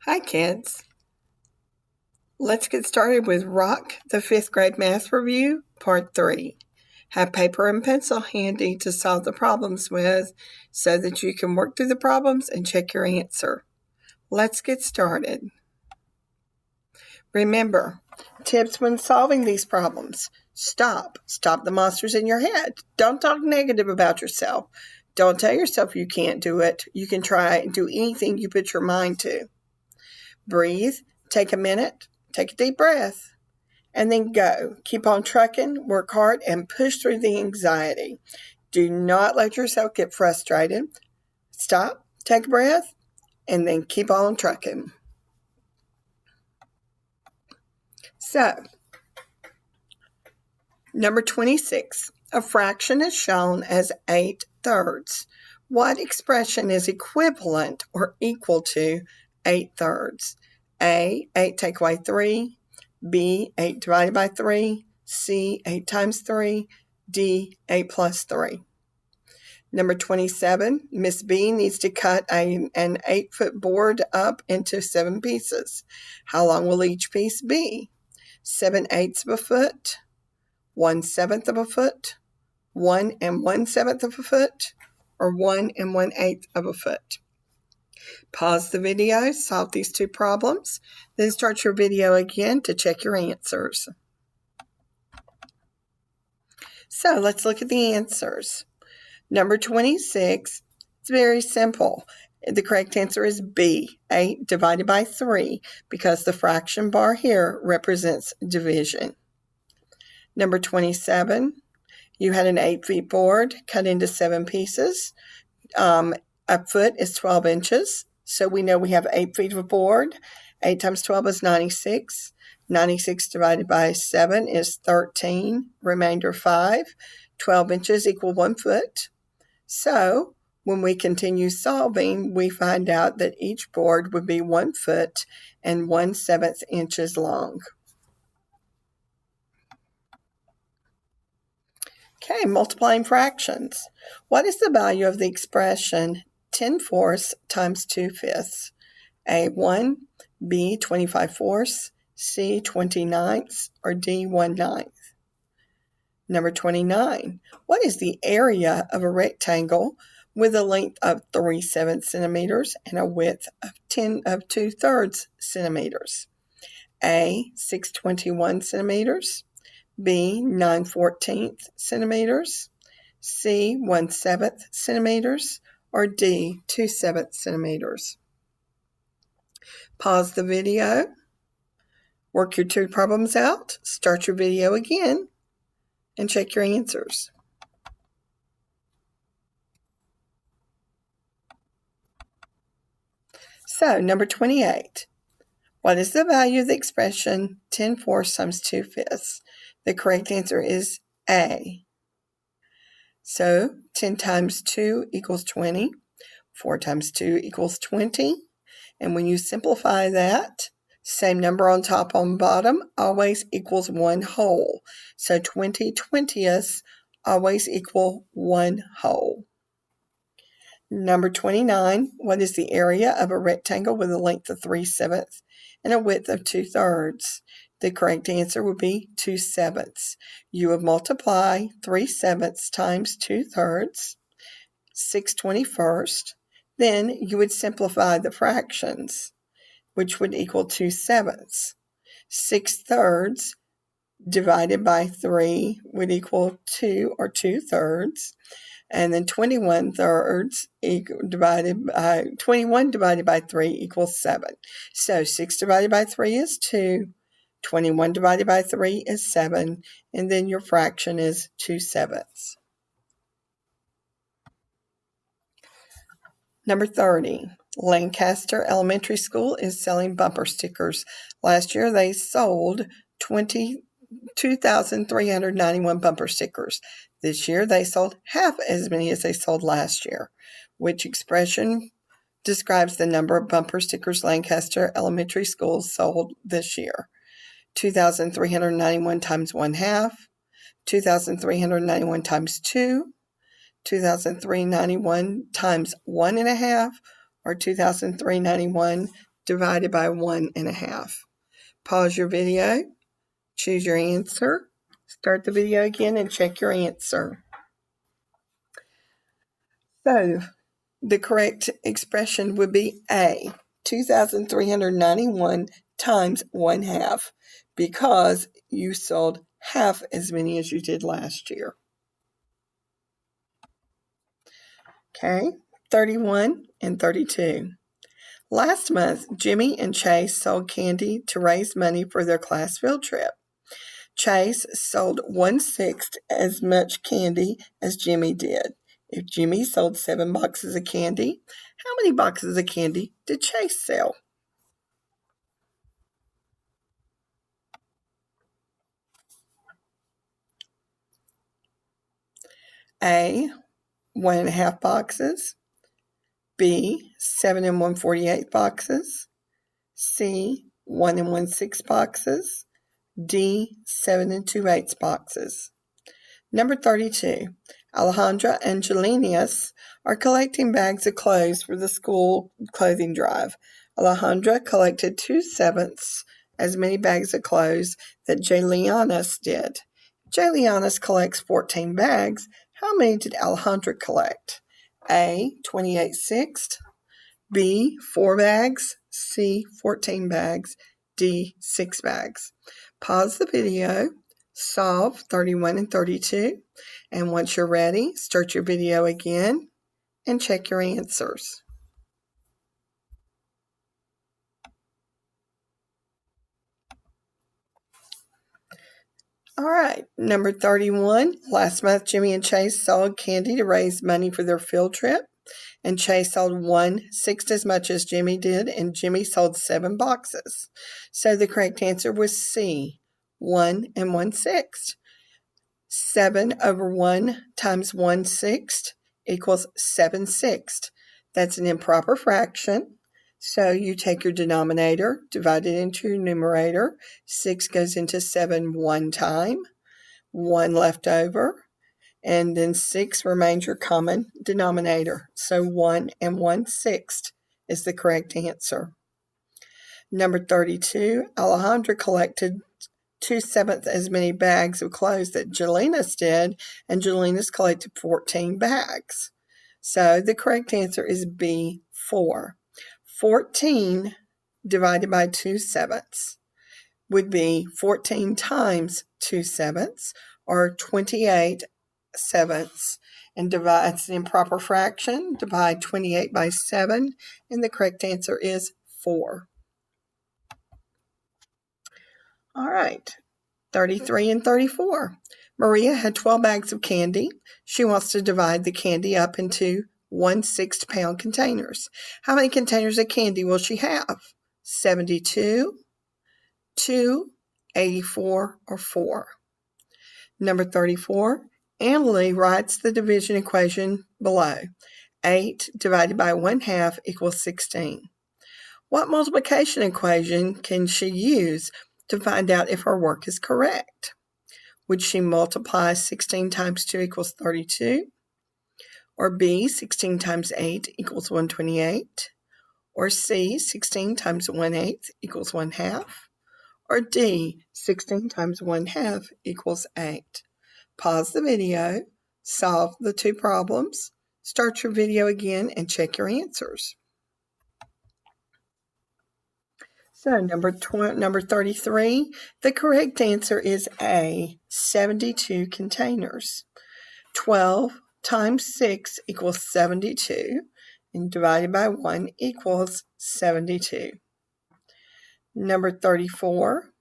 Hi kids. Let's get started with Rock the 5th grade math review, part 3. Have paper and pencil handy to solve the problems with so that you can work through the problems and check your answer. Let's get started. Remember, tips when solving these problems. Stop the monsters in your head. Don't talk negative about yourself. Don't tell yourself you can't do it. You can try and do anything you put your mind to. Breathe, take a minute, take a deep breath, and then go. Keep on trucking, work hard, and push through the anxiety. Do not let yourself get frustrated. Stop, take a breath, and then keep on trucking. So, number 26. A fraction is shown as 8/3. What expression is equivalent or equal to 8/3? A, 8 take away 3. B, 8 divided by 3. C, 8 times 3. D, 8 plus 3. Number 27, Miss B needs to cut an 8-foot board up into 7 pieces. How long will each piece be? 7/8 of a foot, 1/7 of a foot, 1 1/7 of a foot, or 1 1/8 of a foot. Pause the video, solve these two problems, then start your video again to check your answers. So let's look at the answers. Number 26, it's very simple. The correct answer is B, 8 divided by 3, because the fraction bar here represents division. Number 27, you had an 8-foot board cut into 7 pieces. A foot is 12 inches, so we know we have 8 feet of a board. 8 times 12 is 96. 96 divided by 7 is 13, remainder 5. 12 inches equal 1 foot. So, when we continue solving, we find out that each board would be 1 foot and 1/7 inches long. Okay, multiplying fractions. What is the value of the expression 10/4 times 2/5? A, 1, B, 25/4, C, 29ths, or D, 1/9? Number 29, what is the area of a rectangle with a length of 3/7 centimeters and a width of 2/3 centimeters? A, 621 centimeters, B, 9/14 centimeters, C, 1/7 centimeters, or D, 2/7 centimeters. Pause the video, work your two problems out, start your video again, and check your answers. So, number 28. What is the value of the expression 10/4 times 2/5? The correct answer is A. So, 10 times 2 equals 20. 4 times 2 equals 20. And when you simplify that, same number on top on bottom always equals 1 whole. So 20/20ths always equal 1 whole. Number 29, what is the area of a rectangle with a length of 3/7 and a width of 2/3? The correct answer would be 2/7. You would multiply 3/7 times 2/3, 6/21. Then you would simplify the fractions, which would equal 2/7. 6/3 divided by 3 would equal 2 or 2/3. And then 21 divided by 3 equals 7. So 6 divided by 3 is 2. 21 divided by 3 is 7. And then your fraction is 2/7. Number 30. Lancaster Elementary School is selling bumper stickers. Last year they sold 2,391 bumper stickers. This year they sold half as many as they sold last year. Which expression describes the number of bumper stickers Lancaster Elementary School sold this year? 2,391 times 1/2, 2,391 times 2, 2,391 times 1 1/2, or 2,391 divided by 1.5. Pause your video, choose your answer, start the video again, and check your answer. So, the correct expression would be A, 2,391 times 1/2, because you sold half as many as you did last year. Okay, 31 and 32. Last month, Jimmy and Chase sold candy to raise money for their class field trip. Chase sold 1/6 as much candy as Jimmy did. If Jimmy sold 7 boxes of candy, how many boxes of candy did Chase sell? A, 1.5 boxes. B, 7 1/48 boxes. C, 1 1/6 boxes. D, 7 2/8 boxes. Number 32. Alejandra and Jelenius are collecting bags of clothes for the school clothing drive. Alejandra collected 2/7 as many bags of clothes that Jelenius did. Jelenius collects 14 bags. How many did Alejandra collect? A, 28/6, B, 4 bags, C, 14 bags, D, 6 bags. Pause the video, solve 31 and 32, and once you're ready, start your video again and check your answers. All right, number 31. Last month, Jimmy and Chase sold candy to raise money for their field trip, and Chase sold 1/6 as much as Jimmy did, and Jimmy sold 7 boxes. So the correct answer was C, 1 1/6. 7 over 1 times 1/6 equals 7/6. That's an improper fraction. So you take your denominator, divide it into your numerator. 6 goes into 7 one time, 1 left over, and then 6 remains your common denominator. So 1 1/6 is the correct answer. Number 32, Alejandra collected 2/7 as many bags of clothes that Jelenius did, and Jelenius collected 14 bags. So the correct answer is B, 4. 14 divided by 2/7 would be 14 times 2/7, or 28/7. And it's an improper fraction. Divide 28 by 7, and the correct answer is 4. All right, 33 and 34. Maria had 12 bags of candy. She wants to divide the candy up into 1/6 pound containers. How many containers of candy will she have? 72, 2, 84, or 4? Number 34. Annalie writes the division equation below. 8 divided by 1/2 equals 16. What multiplication equation can she use to find out if her work is correct? Would she multiply 16 times 2 equals 32? Or B, 16 times 8 equals 128? Or C, 16 times 1/8 equals 1/2? Or D, 16 times 1/2 equals 8? Pause the video, solve the 2 problems, start your video again, and check your answers. So number 33, the correct answer is A, 72 containers. 12 times 6 equals 72, and divided by 1 equals 72. Number 34,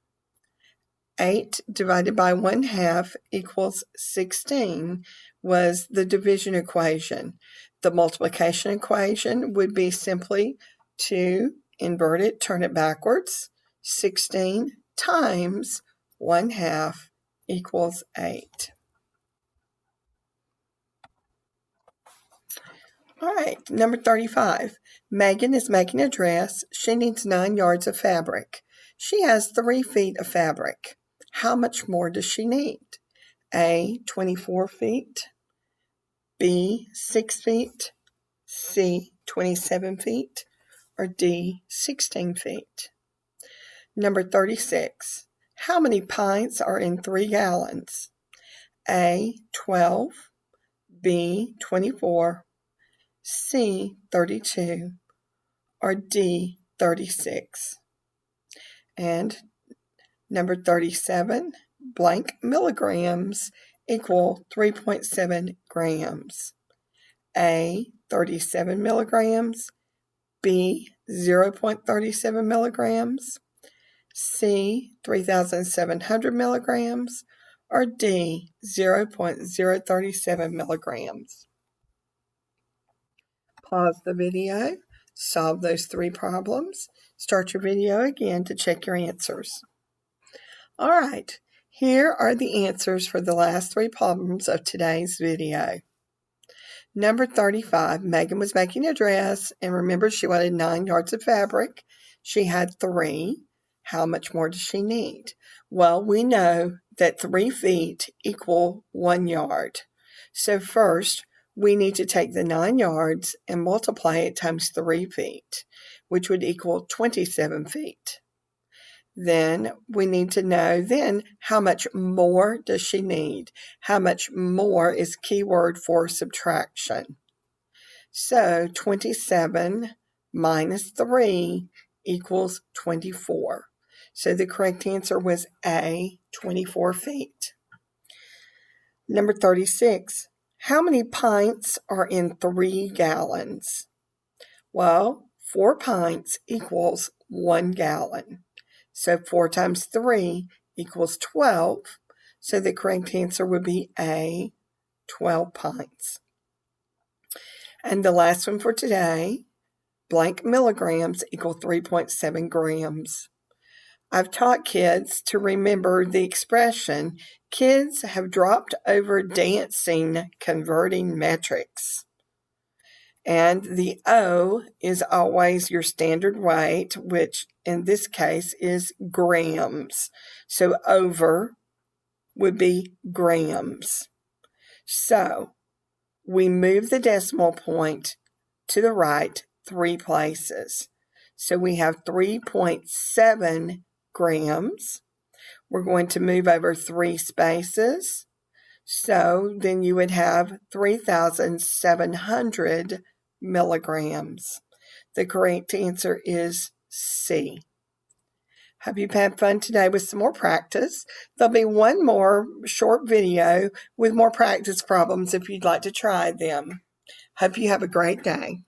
8 divided by 1/2 equals 16 was the division equation. The multiplication equation would be simply to invert it, turn it backwards. 16 times 1/2 equals 8. All right, number 35. Megan is making a dress. She needs 9 yards of fabric. She has 3 feet of fabric. How much more does she need? A, 24 feet. B, 6 feet. C, 27 feet. or D, 16 feet? Number 36. How many pints are in 3 gallons? A, 12, B, 24, C, 32, or D, 36? And number 37, blank milligrams equal 3.7 grams. A, 37 milligrams, B, 0.37 milligrams, C, 3,700 milligrams, or D, 0.037 milligrams. Pause the video, solve those 3 problems, start your video again to check your answers. All right, here are the answers for the last 3 problems of today's video. Number 35, Megan was making a dress, and remember she wanted 9 yards of fabric. She had 3. How much more does she need? Well, we know that 3 feet equal 1 yard. So first, we need to take the 9 yards and multiply it times 3 feet, which would equal 27 feet. Then we need to know then how much more does she need? How much more is keyword for subtraction. So 27 minus 3 equals 24. So the correct answer was A, 24 feet. Number 36. How many pints are in 3 gallons? Well, 4 pints equals 1 gallon. So 4 times 3 equals 12. So the correct answer would be A, 12 pints. And the last one for today, blank milligrams equal 3.7 grams. I've taught kids to remember the expression, kids have dropped over dancing converting metrics. And the O is always your standard weight, which in this case is grams. So over would be grams. So we move the decimal point to the right 3 places. So we have 3.7 grams. We're going to move over 3 spaces. So then you would have 3,700 milligrams. The correct answer is C. Hope you've had fun today with some more practice. There'll be one more short video with more practice problems if you'd like to try them. Hope you have a great day.